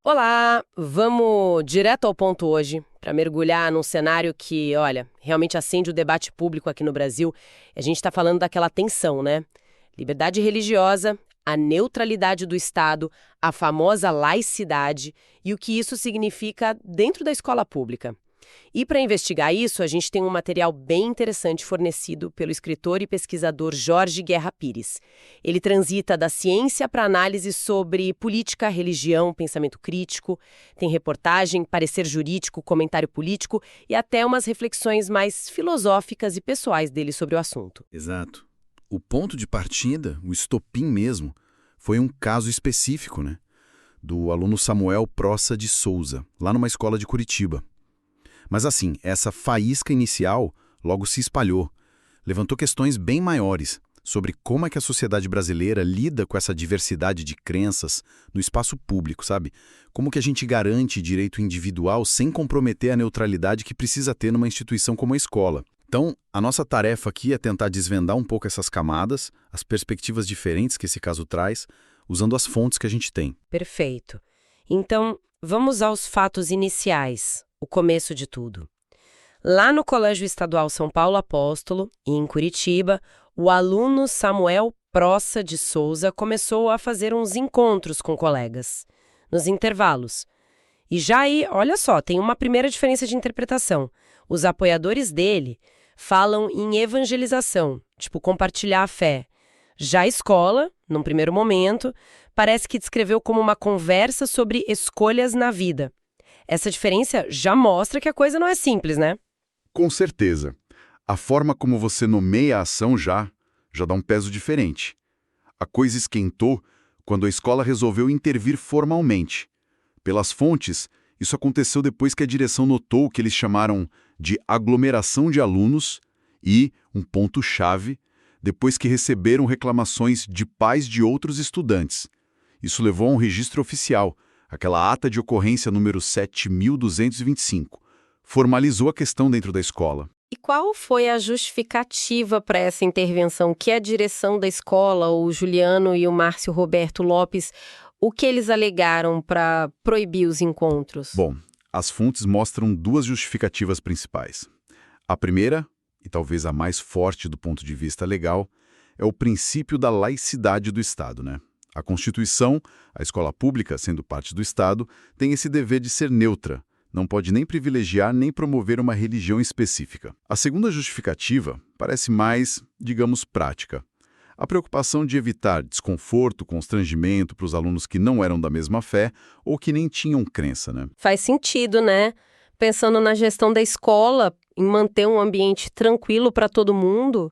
Olá, vamos direto ao ponto hoje para mergulhar num cenário que, olha, realmente acende o debate público aqui no Brasil. A gente está falando daquela tensão, né? Liberdade religiosa, a neutralidade do Estado, a famosa laicidade e o que isso significa dentro da escola pública. E para investigar isso, a gente tem um material bem interessante fornecido pelo escritor e pesquisador Jorge Guerra Pires. Ele transita da ciência para análise sobre política, religião, pensamento crítico, tem reportagem, parecer jurídico, comentário político e até umas reflexões mais filosóficas e pessoais dele sobre o assunto. Exato. O ponto de partida, o estopim mesmo, foi um caso específico, né? Do aluno Samuel Proça de Souza, lá numa escola de Curitiba. Mas assim, essa faísca inicial logo se espalhou. Levantou questões bem maiores sobre como é que a sociedade brasileira lida com essa diversidade de crenças no espaço público, sabe? Como que a gente garante direito individual sem comprometer a neutralidade que precisa ter numa instituição como a escola. Então, a nossa tarefa aqui é tentar desvendar um pouco essas camadas, as perspectivas diferentes que esse caso traz, usando as fontes que a gente tem. Perfeito. Então, vamos aos fatos iniciais. O começo de tudo. Lá no Colégio Estadual São Paulo Apóstolo, em Curitiba, o aluno Samuel Proça de Souza começou a fazer uns encontros com colegas, nos intervalos. E já aí, olha só, tem uma primeira diferença de interpretação. Os apoiadores dele falam em evangelização, tipo compartilhar a fé. Já a escola, num primeiro momento, parece que descreveu como uma conversa sobre escolhas na vida. Essa diferença já mostra que a coisa não é simples, né? Com certeza. A forma como você nomeia a ação já dá um peso diferente. A coisa esquentou quando a escola resolveu intervir formalmente. Pelas fontes, isso aconteceu depois que a direção notou o que eles chamaram de aglomeração de alunos e, um ponto-chave, depois que receberam reclamações de pais de outros estudantes. Isso levou a um registro oficial, aquela ata de ocorrência número 7.225, formalizou a questão dentro da escola. E qual foi a justificativa para essa intervenção? Que a direção da escola, o Juliano e o Márcio Roberto Lopes, o que eles alegaram para proibir os encontros? Bom, as fontes mostram duas justificativas principais. A primeira, e talvez a mais forte do ponto de vista legal, é o princípio da laicidade do Estado, né? A Constituição, a escola pública, sendo parte do Estado, tem esse dever de ser neutra, não pode nem privilegiar nem promover uma religião específica. A segunda justificativa parece mais, digamos, prática. A preocupação de evitar desconforto, constrangimento para os alunos que não eram da mesma fé ou que nem tinham crença, né? Faz sentido, né? Pensando na gestão da escola, em manter um ambiente tranquilo para todo mundo.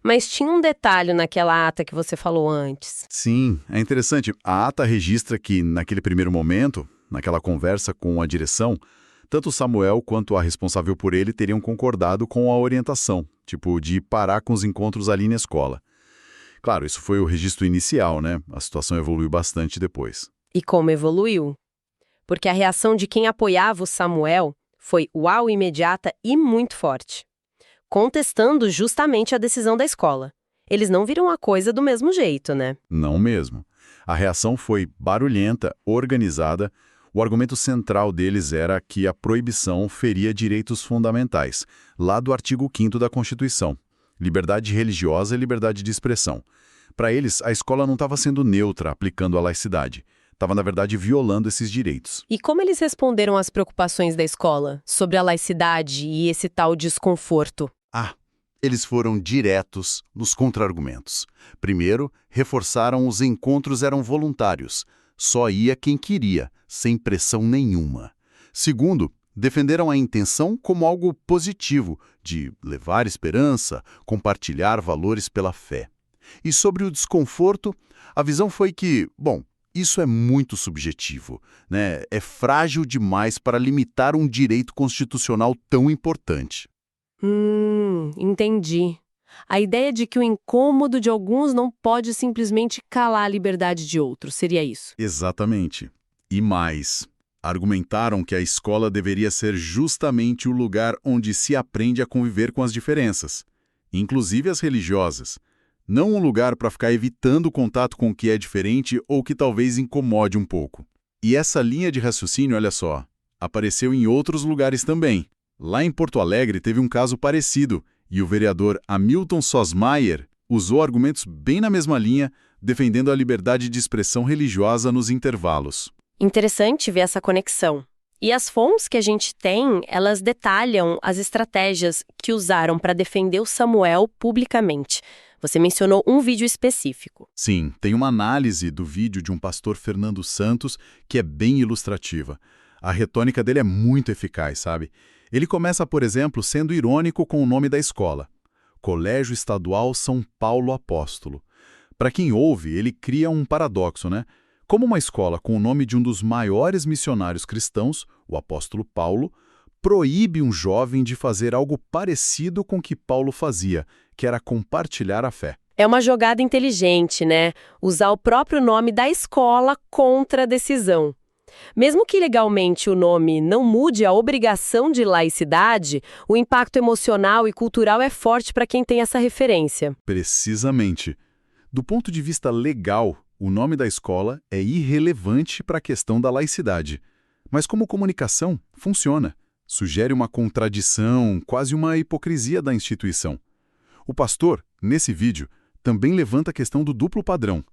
Mas tinha um detalhe naquela ata que você falou antes. Sim, é interessante. A ata registra que, naquele primeiro momento, naquela conversa com a direção, tanto Samuel quanto a responsável por ele teriam concordado com a orientação, tipo, de parar com os encontros ali na escola. Claro, isso foi o registro inicial, né? A situação evoluiu bastante depois. E como evoluiu? Porque a reação de quem apoiava o Samuel foi uau imediata e muito forte, contestando justamente a decisão da escola. Eles não viram a coisa do mesmo jeito, né? Não mesmo. A reação foi barulhenta, organizada. O argumento central deles era que a proibição feria direitos fundamentais, lá do artigo 5º da Constituição. Liberdade religiosa e liberdade de expressão. Para eles, a escola não estava sendo neutra aplicando a laicidade. Estava, na verdade, violando esses direitos. E como eles responderam às preocupações da escola sobre a laicidade e esse tal desconforto? Eles foram diretos nos contra-argumentos. Primeiro, reforçaram os encontros eram voluntários. Só ia quem queria, sem pressão nenhuma. Segundo, defenderam a intenção como algo positivo, de levar esperança, compartilhar valores pela fé. E sobre o desconforto, a visão foi que, bom, isso é muito subjetivo, né? É frágil demais para limitar um direito constitucional tão importante. Entendi. A ideia de que o incômodo de alguns não pode simplesmente calar a liberdade de outros, seria isso? Exatamente. E mais, argumentaram que a escola deveria ser justamente o lugar onde se aprende a conviver com as diferenças, inclusive as religiosas. Não um lugar para ficar evitando o contato com o que é diferente ou que talvez incomode um pouco. E essa linha de raciocínio, olha só, apareceu em outros lugares também. Lá em Porto Alegre teve um caso parecido, e o vereador Hamilton Sosmaier usou argumentos bem na mesma linha, defendendo a liberdade de expressão religiosa nos intervalos. Interessante ver essa conexão. E as fontes que a gente tem, elas detalham as estratégias que usaram para defender o Samuel publicamente. Você mencionou um vídeo específico. Sim, tem uma análise do vídeo de um pastor Fernando Santos que é bem ilustrativa. A retônica dele é muito eficaz, sabe? Ele começa, por exemplo, sendo irônico com o nome da escola. Colégio Estadual São Paulo Apóstolo. Para quem ouve, ele cria um paradoxo, né? Como uma escola com o nome de um dos maiores missionários cristãos, o apóstolo Paulo, proíbe um jovem de fazer algo parecido com o que Paulo fazia, que era compartilhar a fé. É uma jogada inteligente, né? Usar o próprio nome da escola contra a decisão. Mesmo que legalmente o nome não mude a obrigação de laicidade, o impacto emocional e cultural é forte para quem tem essa referência. Precisamente. Do ponto de vista legal, o nome da escola é irrelevante para a questão da laicidade. Mas como comunicação, funciona. Sugere uma contradição, quase uma hipocrisia da instituição. O pastor, nesse vídeo, também levanta a questão do duplo padrão.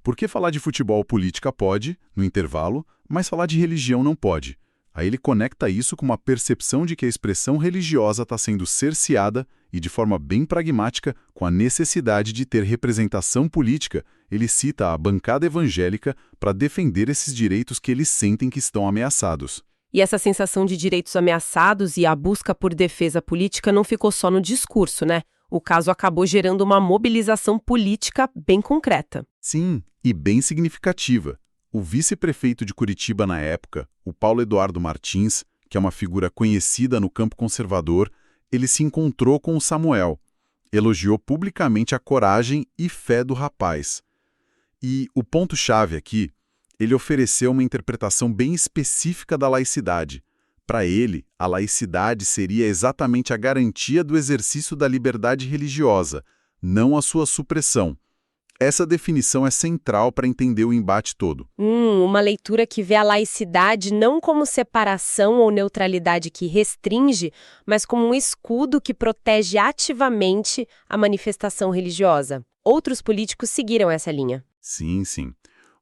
Por que falar de futebol ou política pode, no intervalo, mas falar de religião não pode? Aí ele conecta isso com uma percepção de que a expressão religiosa está sendo cerceada e, de forma bem pragmática, com a necessidade de ter representação política, ele cita a bancada evangélica para defender esses direitos que eles sentem que estão ameaçados. E essa sensação de direitos ameaçados e a busca por defesa política não ficou só no discurso, né? O caso acabou gerando uma mobilização política bem concreta. Sim, e bem significativa. O vice-prefeito de Curitiba na época, o Paulo Eduardo Martins, que é uma figura conhecida no campo conservador, ele se encontrou com o Samuel, elogiou publicamente a coragem e fé do rapaz. E o ponto-chave aqui, ele ofereceu uma interpretação bem específica da laicidade. Para ele, a laicidade seria exatamente a garantia do exercício da liberdade religiosa, não a sua supressão. Essa definição é central para entender o embate todo. Uma leitura que vê a laicidade não como separação ou neutralidade que restringe, mas como um escudo que protege ativamente a manifestação religiosa. Outros políticos seguiram essa linha. Sim, sim.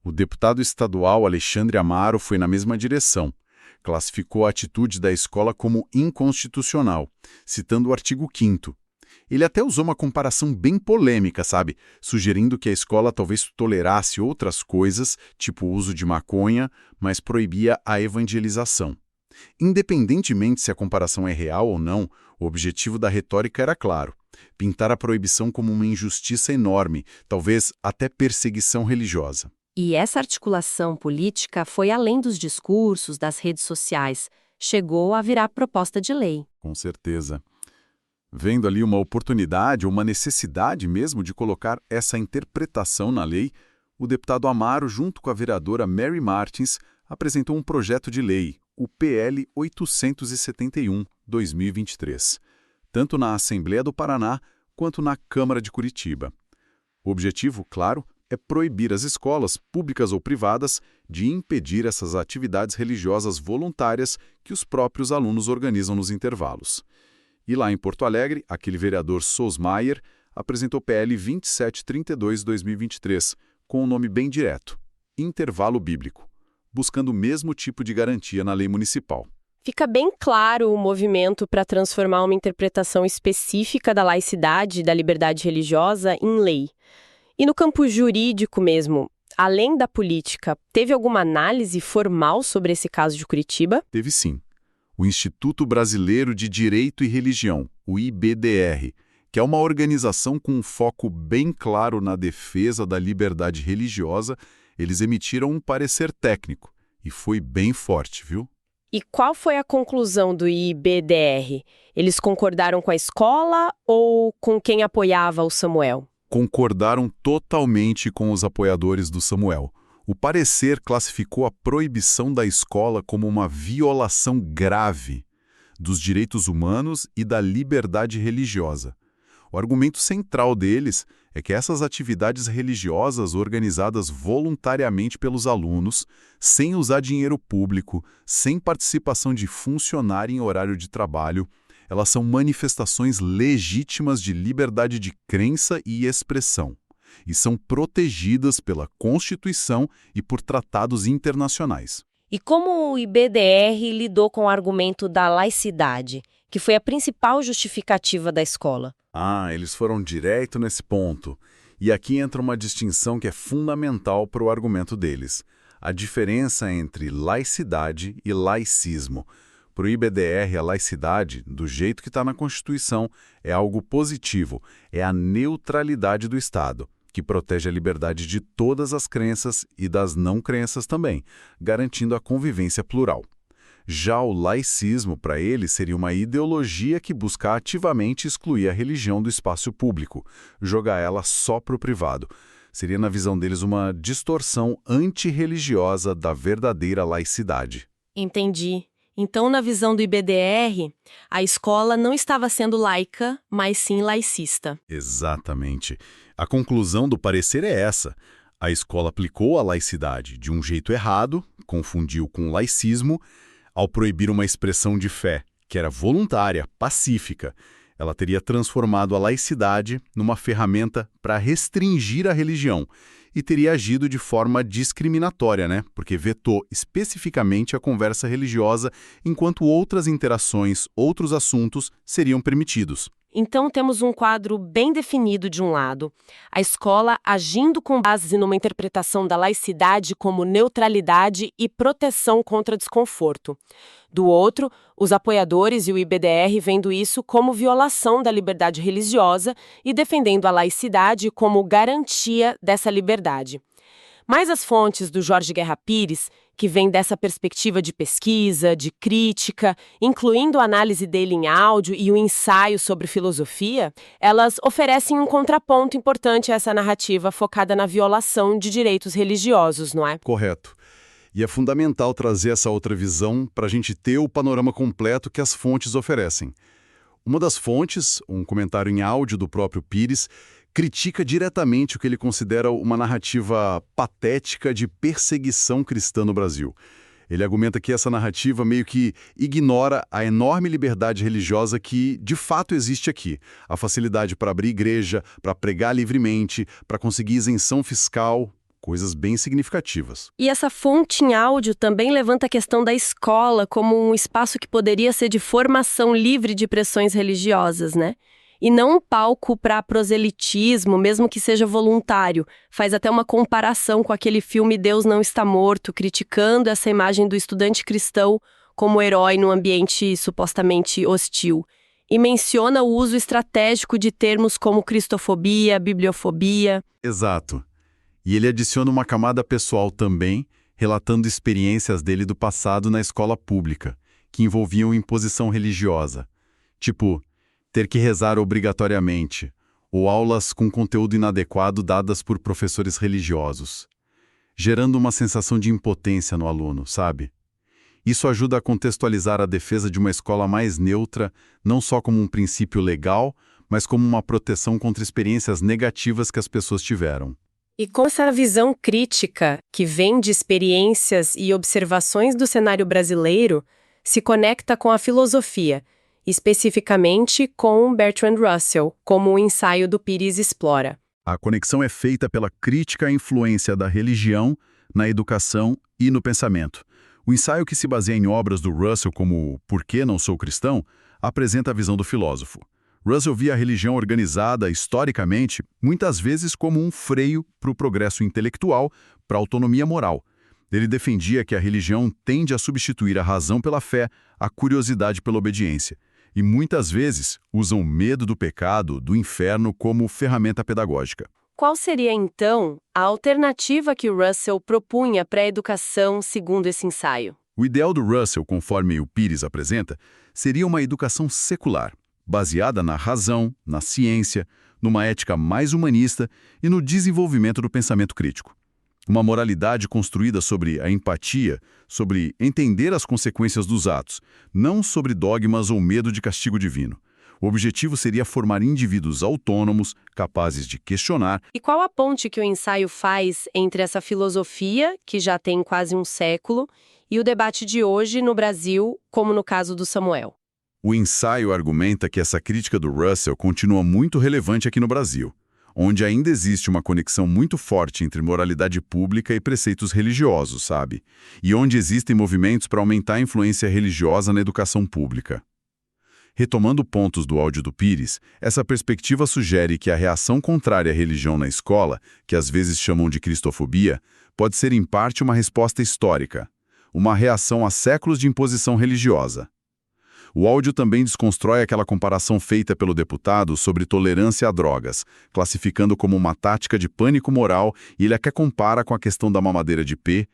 O deputado estadual Alexandre Amaro foi na mesma direção. Classificou a atitude da escola como inconstitucional, citando o artigo 5º. Ele até usou uma comparação bem polêmica, sabe? Sugerindo que a escola talvez tolerasse outras coisas, tipo o uso de maconha, mas proibia a evangelização. Independentemente se a comparação é real ou não, o objetivo da retórica era claro: pintar a proibição como uma injustiça enorme, talvez até perseguição religiosa. E essa articulação política foi além dos discursos, das redes sociais. Chegou a virar proposta de lei. Com certeza. Vendo ali uma oportunidade, uma necessidade mesmo de colocar essa interpretação na lei, o deputado Amaro, junto com a vereadora Mary Martins, apresentou um projeto de lei, o PL 871/2023, tanto na Assembleia do Paraná quanto na Câmara de Curitiba. O objetivo, claro, é proibir as escolas, públicas ou privadas, de impedir essas atividades religiosas voluntárias que os próprios alunos organizam nos intervalos. E lá em Porto Alegre, aquele vereador Sosmaier apresentou o PL 2732/2023, com um nome bem direto: Intervalo Bíblico, buscando o mesmo tipo de garantia na lei municipal. Fica bem claro o movimento para transformar uma interpretação específica da laicidade e da liberdade religiosa em lei. E no campo jurídico mesmo, além da política, teve alguma análise formal sobre esse caso de Curitiba? Teve sim. O Instituto Brasileiro de Direito e Religião, o IBDR, que é uma organização com um foco bem claro na defesa da liberdade religiosa, eles emitiram um parecer técnico. E foi bem forte, viu? E qual foi a conclusão do IBDR? Eles concordaram com a escola ou com quem apoiava o Samuel? Concordaram totalmente com os apoiadores do Samuel. O parecer classificou a proibição da escola como uma violação grave dos direitos humanos e da liberdade religiosa. O argumento central deles é que essas atividades religiosas organizadas voluntariamente pelos alunos, sem usar dinheiro público, sem participação de funcionário em horário de trabalho, elas são manifestações legítimas de liberdade de crença e expressão, e são protegidas pela Constituição e por tratados internacionais. E como o IBDR lidou com o argumento da laicidade, que foi a principal justificativa da escola? Eles foram direto nesse ponto. E aqui entra uma distinção que é fundamental para o argumento deles. A diferença entre laicidade e laicismo. Para o IBDR, a laicidade, do jeito que está na Constituição, é algo positivo, é a neutralidade do Estado, que protege a liberdade de todas as crenças e das não crenças também, garantindo a convivência plural. Já o laicismo, para ele, seria uma ideologia que busca ativamente excluir a religião do espaço público, jogar ela só para o privado. Seria, na visão deles, uma distorção antirreligiosa da verdadeira laicidade. Entendi. Então, na visão do IBDR, a escola não estava sendo laica, mas sim laicista. Exatamente. A conclusão do parecer é essa. A escola aplicou a laicidade de um jeito errado, confundiu com laicismo, ao proibir uma expressão de fé, que era voluntária, pacífica. Ela teria transformado a laicidade numa ferramenta para restringir a religião e teria agido de forma discriminatória, porque vetou especificamente a conversa religiosa, enquanto outras interações, outros assuntos seriam permitidos. Então temos um quadro bem definido de um lado, a escola agindo com base numa interpretação da laicidade como neutralidade e proteção contra desconforto. Do outro, os apoiadores e o IBDR vendo isso como violação da liberdade religiosa e defendendo a laicidade como garantia dessa liberdade. Mas as fontes do Jorge Guerra Pires, que vem dessa perspectiva de pesquisa, de crítica, incluindo a análise dele em áudio e o ensaio sobre filosofia, elas oferecem um contraponto importante a essa narrativa focada na violação de direitos religiosos, não é? Correto. E é fundamental trazer essa outra visão para a gente ter o panorama completo que as fontes oferecem. Uma das fontes, um comentário em áudio do próprio Pires, critica diretamente o que ele considera uma narrativa patética de perseguição cristã no Brasil. Ele argumenta que essa narrativa meio que ignora a enorme liberdade religiosa que, de fato, existe aqui. A facilidade para abrir igreja, para pregar livremente, para conseguir isenção fiscal, coisas bem significativas. E essa fonte em áudio também levanta a questão da escola como um espaço que poderia ser de formação livre de pressões religiosas, E não um palco para proselitismo, mesmo que seja voluntário. Faz até uma comparação com aquele filme Deus Não Está Morto, criticando essa imagem do estudante cristão como herói num ambiente supostamente hostil. E menciona o uso estratégico de termos como cristofobia, bibliofobia. Exato. E ele adiciona uma camada pessoal também, relatando experiências dele do passado na escola pública, que envolviam imposição religiosa. Tipo, ter que rezar obrigatoriamente, ou aulas com conteúdo inadequado dadas por professores religiosos, gerando uma sensação de impotência no aluno, sabe? Isso ajuda a contextualizar a defesa de uma escola mais neutra, não só como um princípio legal, mas como uma proteção contra experiências negativas que as pessoas tiveram. E com essa visão crítica, que vem de experiências e observações do cenário brasileiro, se conecta com a filosofia, especificamente com Bertrand Russell, como o ensaio do Pires explora. A conexão é feita pela crítica à influência da religião na educação e no pensamento. O ensaio, que se baseia em obras do Russell como Por que não sou cristão, apresenta a visão do filósofo. Russell via a religião organizada, historicamente, muitas vezes como um freio para o progresso intelectual, para a autonomia moral. Ele defendia que a religião tende a substituir a razão pela fé, a curiosidade pela obediência. E muitas vezes usam o medo do pecado, do inferno, como ferramenta pedagógica. Qual seria, então, a alternativa que Russell propunha para a educação segundo esse ensaio? O ideal do Russell, conforme o Pires apresenta, seria uma educação secular, baseada na razão, na ciência, numa ética mais humanista e no desenvolvimento do pensamento crítico. Uma moralidade construída sobre a empatia, sobre entender as consequências dos atos, não sobre dogmas ou medo de castigo divino. O objetivo seria formar indivíduos autônomos, capazes de questionar. E qual a ponte que o ensaio faz entre essa filosofia, que já tem quase um século, e o debate de hoje no Brasil, como no caso do Samuel? O ensaio argumenta que essa crítica do Russell continua muito relevante aqui no Brasil, onde ainda existe uma conexão muito forte entre moralidade pública e preceitos religiosos, sabe? E onde existem movimentos para aumentar a influência religiosa na educação pública. Retomando pontos do áudio do Pires, essa perspectiva sugere que a reação contrária à religião na escola, que às vezes chamam de cristofobia, pode ser em parte uma resposta histórica, uma reação a séculos de imposição religiosa. O áudio também desconstrói aquela comparação feita pelo deputado sobre tolerância a drogas, classificando como uma tática de pânico moral, e ele até compara com a questão da mamadeira de P,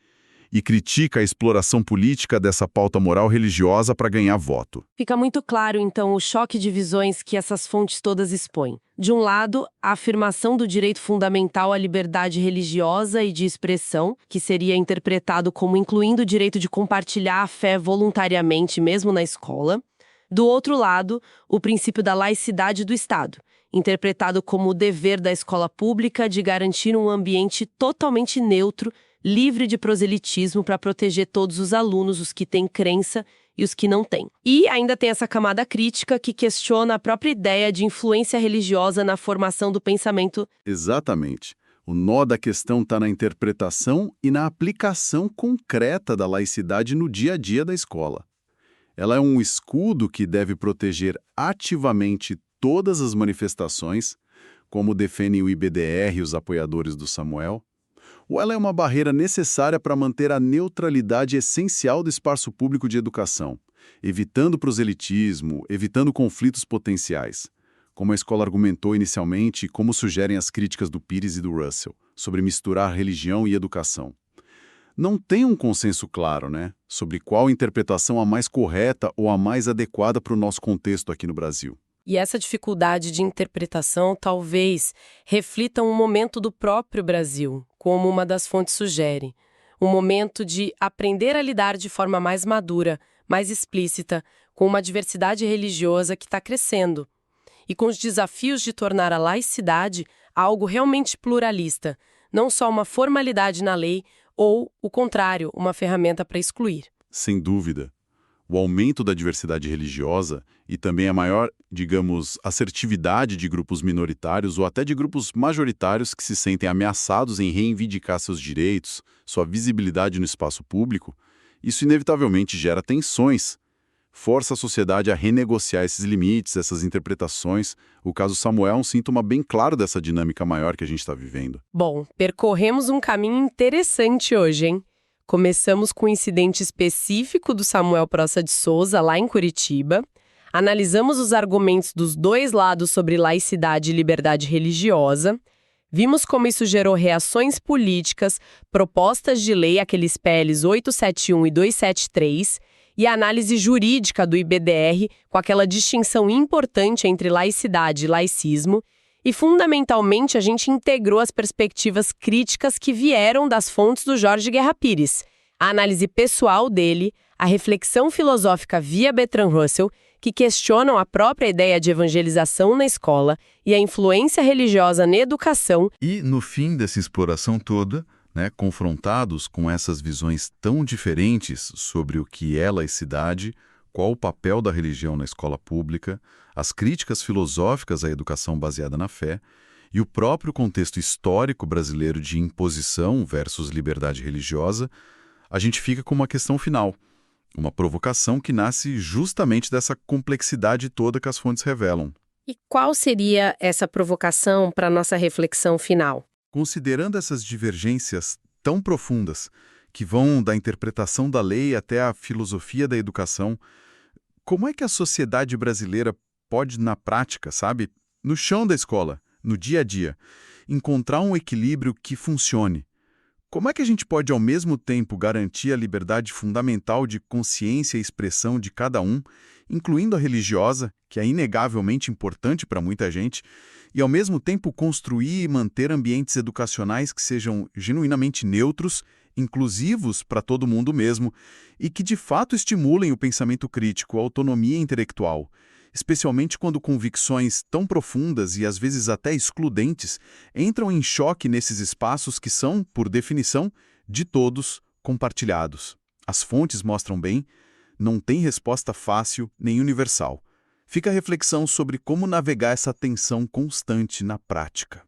e critica a exploração política dessa pauta moral religiosa para ganhar voto. Fica muito claro, então, o choque de visões que essas fontes todas expõem. De um lado, a afirmação do direito fundamental à liberdade religiosa e de expressão, que seria interpretado como incluindo o direito de compartilhar a fé voluntariamente, mesmo na escola. Do outro lado, o princípio da laicidade do Estado, interpretado como o dever da escola pública de garantir um ambiente totalmente neutro, livre de proselitismo para proteger todos os alunos, os que têm crença e os que não têm. E ainda tem essa camada crítica que questiona a própria ideia de influência religiosa na formação do pensamento. Exatamente. O nó da questão está na interpretação e na aplicação concreta da laicidade no dia a dia da escola. Ela é um escudo que deve proteger ativamente todas as manifestações, como defendem o IBDR e os apoiadores do Samuel, ou ela é uma barreira necessária para manter a neutralidade essencial do espaço público de educação, evitando proselitismo, evitando conflitos potenciais, como a escola argumentou inicialmente e como sugerem as críticas do Pires e do Russell, sobre misturar religião e educação. Não tem um consenso claro, sobre qual interpretação a mais correta ou a mais adequada para o nosso contexto aqui no Brasil. E essa dificuldade de interpretação talvez reflita um momento do próprio Brasil, como uma das fontes sugere. Um momento de aprender a lidar de forma mais madura, mais explícita, com uma diversidade religiosa que está crescendo. E com os desafios de tornar a laicidade algo realmente pluralista, não só uma formalidade na lei ou, o contrário, uma ferramenta para excluir. Sem dúvida. O aumento da diversidade religiosa e também a maior, assertividade de grupos minoritários ou até de grupos majoritários que se sentem ameaçados em reivindicar seus direitos, sua visibilidade no espaço público, isso inevitavelmente gera tensões, força a sociedade a renegociar esses limites, essas interpretações. O caso Samuel é um síntoma bem claro dessa dinâmica maior que a gente está vivendo. Bom, percorremos um caminho interessante hoje, hein? Começamos com um incidente específico do Samuel Proça de Souza, lá em Curitiba. Analisamos os argumentos dos dois lados sobre laicidade e liberdade religiosa. Vimos como isso gerou reações políticas, propostas de lei, aqueles PLs 871 e 273, e a análise jurídica do IBDR, com aquela distinção importante entre laicidade e laicismo. E, fundamentalmente, a gente integrou as perspectivas críticas que vieram das fontes do Jorge Guerra Pires, a análise pessoal dele, a reflexão filosófica via Bertrand Russell, que questionam a própria ideia de evangelização na escola e a influência religiosa na educação. E, no fim dessa exploração toda, confrontados com essas visões tão diferentes sobre o que é laicidade, qual o papel da religião na escola pública, as críticas filosóficas à educação baseada na fé e o próprio contexto histórico brasileiro de imposição versus liberdade religiosa, a gente fica com uma questão final, uma provocação que nasce justamente dessa complexidade toda que as fontes revelam. E qual seria essa provocação para a nossa reflexão final? Considerando essas divergências tão profundas, que vão da interpretação da lei até a filosofia da educação, como é que a sociedade brasileira pode, na prática, no chão da escola, no dia a dia, encontrar um equilíbrio que funcione? Como é que a gente pode, ao mesmo tempo, garantir a liberdade fundamental de consciência e expressão de cada um, incluindo a religiosa, que é inegavelmente importante para muita gente, e, ao mesmo tempo, construir e manter ambientes educacionais que sejam genuinamente neutros, inclusivos para todo mundo mesmo, e que, de fato, estimulem o pensamento crítico, a autonomia intelectual, especialmente quando convicções tão profundas e às vezes até excludentes entram em choque nesses espaços que são, por definição, de todos compartilhados. As fontes mostram bem, não tem resposta fácil nem universal. Fica a reflexão sobre como navegar essa tensão constante na prática.